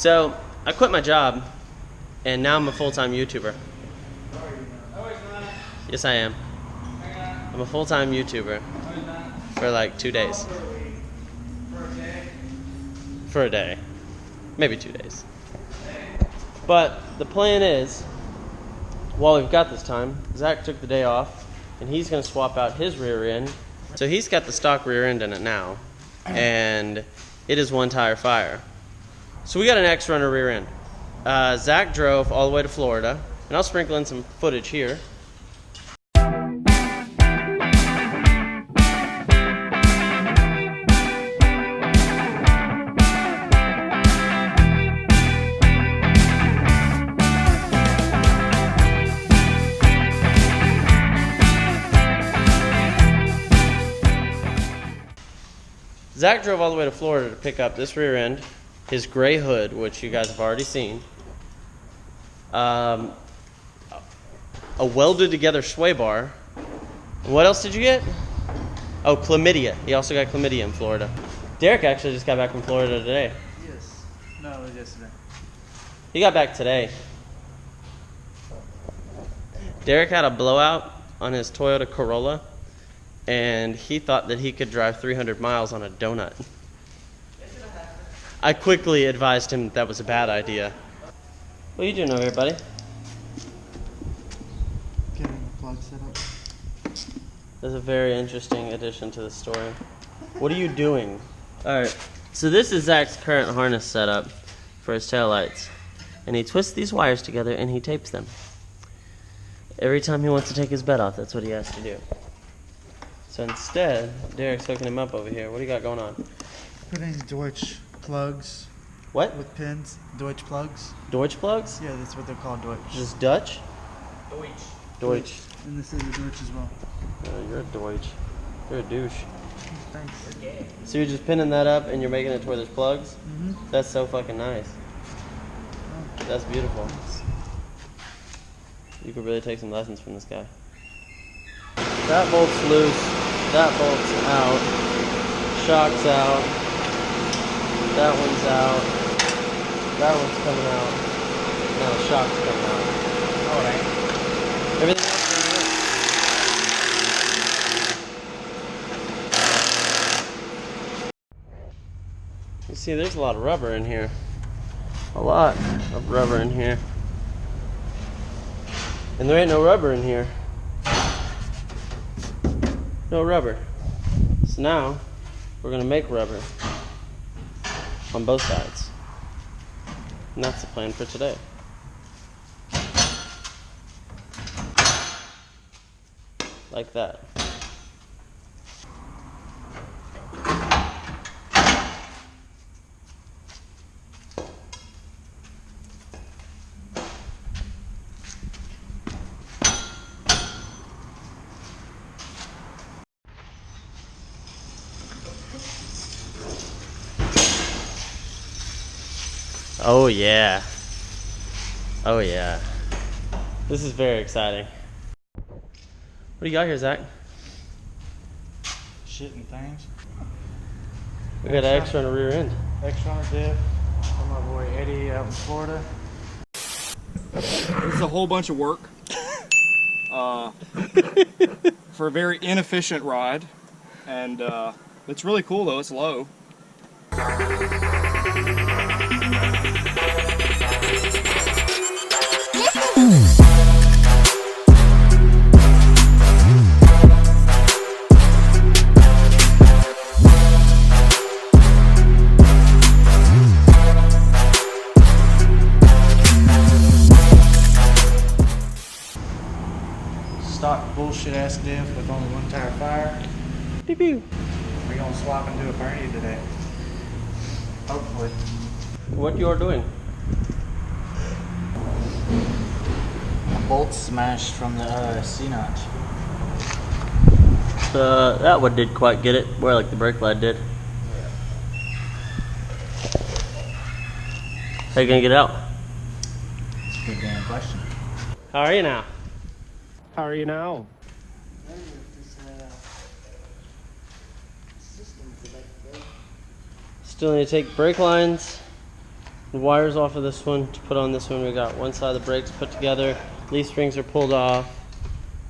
So, I quit my job, and now I'm a full-time YouTuber. Yes, I am. I'm a full-time YouTuber for like 2 days. For a day. Maybe 2 days. But the plan is, while we've got this time, Zach took the day off, and he's going to swap out his rear end. So he's got the stock rear end in it now, and it is one tire fire. So we got an Xrunner rear end. Zach drove all the way to Florida, and I'll sprinkle in some footage here. Zach drove all the way to Florida to pick up this rear end, his gray hood, which you guys have already seen, a welded together sway bar. And what else did you get? Oh, chlamydia. He also got chlamydia in Florida. Derek actually just got back from Florida today. Yes. No, it was yesterday. He got back today. Derek had a blowout on his Toyota Corolla, and he thought that he could drive 300 miles on a donut. I quickly advised him that was a bad idea. What are you doing over here, buddy? Getting the plug set up. That's a very interesting addition to the story. What are you doing? Alright, so this is Zach's current harness setup for his taillights. And he twists these wires together and he tapes them. Every time he wants to take his bed off, that's what he has to do. So instead, Derek's hooking him up over here. What do you got going on? Putting Deutsch plugs. What? With pins. Deutsch plugs. Deutsch plugs? Yeah, that's what they're called, Deutsch. Is this Dutch? Deutsch. Deutsch. And this is a Deutsch as well. Oh, you're a Deutsch. You're a douche. Thanks. Yeah. So you're just pinning that up and you're making it to where there's plugs? Mm-hmm. That's so fucking nice. That's beautiful. You could really take some lessons from this guy. That bolt's loose. That bolt's out. Shock's out. That one's out. That one's coming out. Now the shock's coming out. Alright. Everything else is in. You see, there's a lot of rubber in here. A lot of rubber in here. And there ain't no rubber in here. No rubber. So now, we're gonna make rubber on both sides. And that's the plan for today. Like that. Oh yeah. Oh yeah. This is very exciting. What do you got here, Zach? Shit and things. We got an Xrunner rear end. Xrunner diff from my boy Eddie out in Florida. This is a whole bunch of work for a very inefficient ride, and it's really cool though. It's low. Stock bullshit ass diff with only one tire fire. Pew pew. We're gonna swap and do a Bernie today. Hopefully. What you are doing? A bolt smashed from the C-notch. That one did quite get it, where like the brake pad did. How you gonna get it out? That's a good damn question. How are you now? How are you now? Still need to take brake lines, the wires off of this one to put on this one. We got one side of the brakes put together. Leaf springs are pulled off.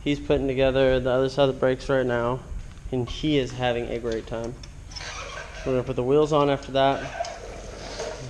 He's putting together the other side of the brakes right now, and he is having a great time. We're gonna put the wheels on after that,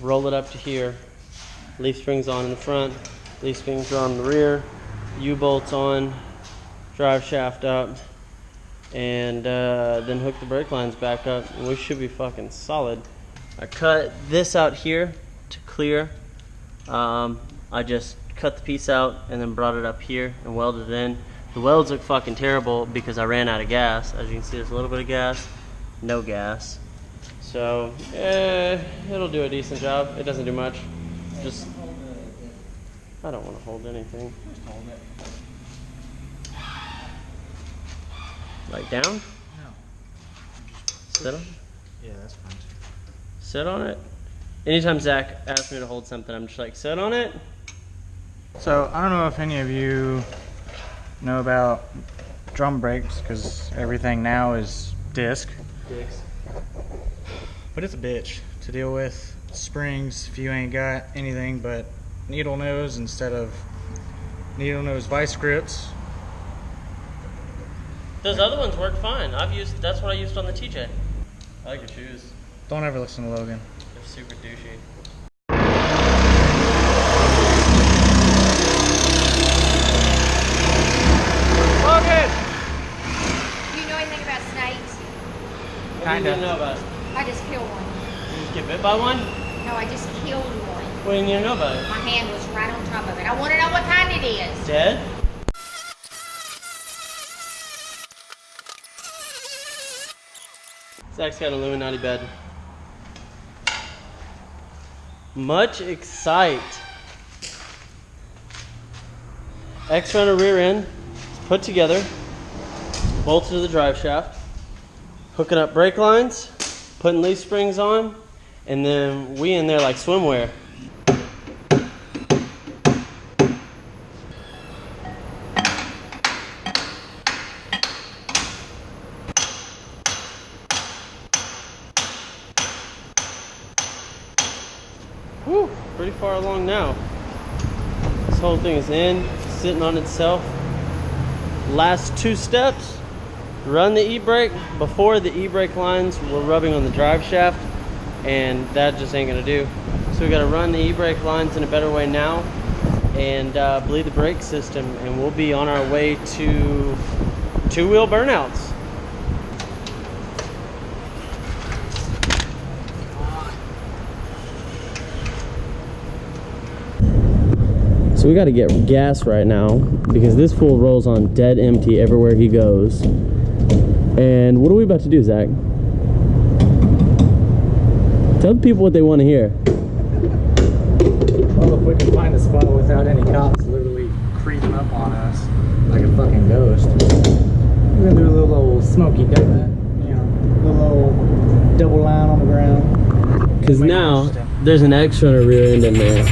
roll it up to here. Leaf springs on in the front, leaf springs are on the rear, U-bolts on, drive shaft up, and then hook the brake lines back up, and we should be fucking solid. I cut this out here to clear. I just cut the piece out and then brought it up here and welded it in. The welds look fucking terrible because I ran out of gas. As you can see, there's a little bit of gas, no gas. So, it'll do a decent job. It doesn't do much. Just, I don't want to hold anything. Just hold it. Like down? No. Sit on it? Yeah, that's fine. Sit on it? Anytime Zach asks me to hold something, I'm just like, sit on it? So, I don't know if any of you know about drum brakes, because everything now is disc. Dicks. But it's a bitch to deal with. Springs, if you ain't got anything but needle nose instead of needle nose vice grips. Those other ones work fine. That's what I used on the TJ. I like your shoes. Don't ever listen to Logan. They're super douchey. Logan! Do you know anything about snakes? What do you need to know about it? I just killed one. You just get bit by one? No, I just killed one. What do you need to know about it? My hand was right on top of it. I want to know what kind it is. Dead? Zach's got an Illuminati bed. Much excite. Xrunner rear end is put together, bolted to the drive shaft, hooking up brake lines, putting leaf springs on, and then we in there like swimwear. Whew, pretty far along now. This whole thing is in, sitting on itself. Last two steps, run the e-brake. Before, the e-brake lines were rubbing on the drive shaft, and that just ain't gonna do. So we gotta run the e-brake lines in a better way now and bleed the brake system, and we'll be on our way to two-wheel burnouts. So we got to get gas right now because this fool rolls on dead empty everywhere he goes. And what are we about to do, Zach? Tell the people what they want to hear. Well, if we can find a spot without any cops literally creeping up on us like a fucking ghost, we're gonna do a little old smoky donut, you know, a little old double line on the ground. Because now there's an Xrunner rear end in there.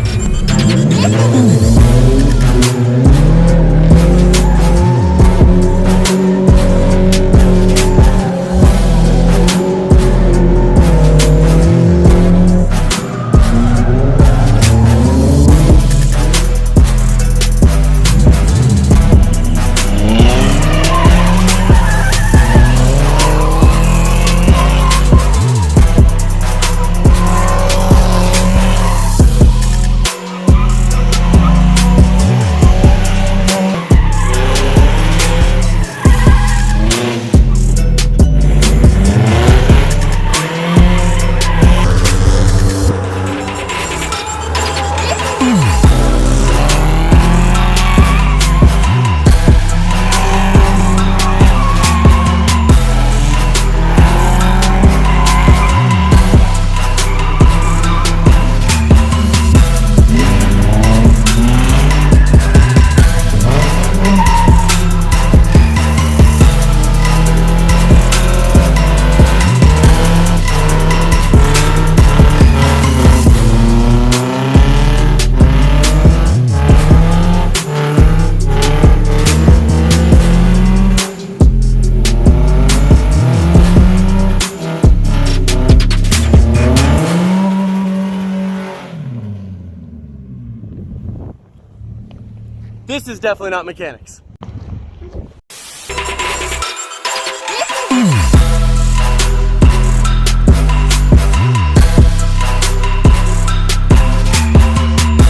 This is definitely not mechanics.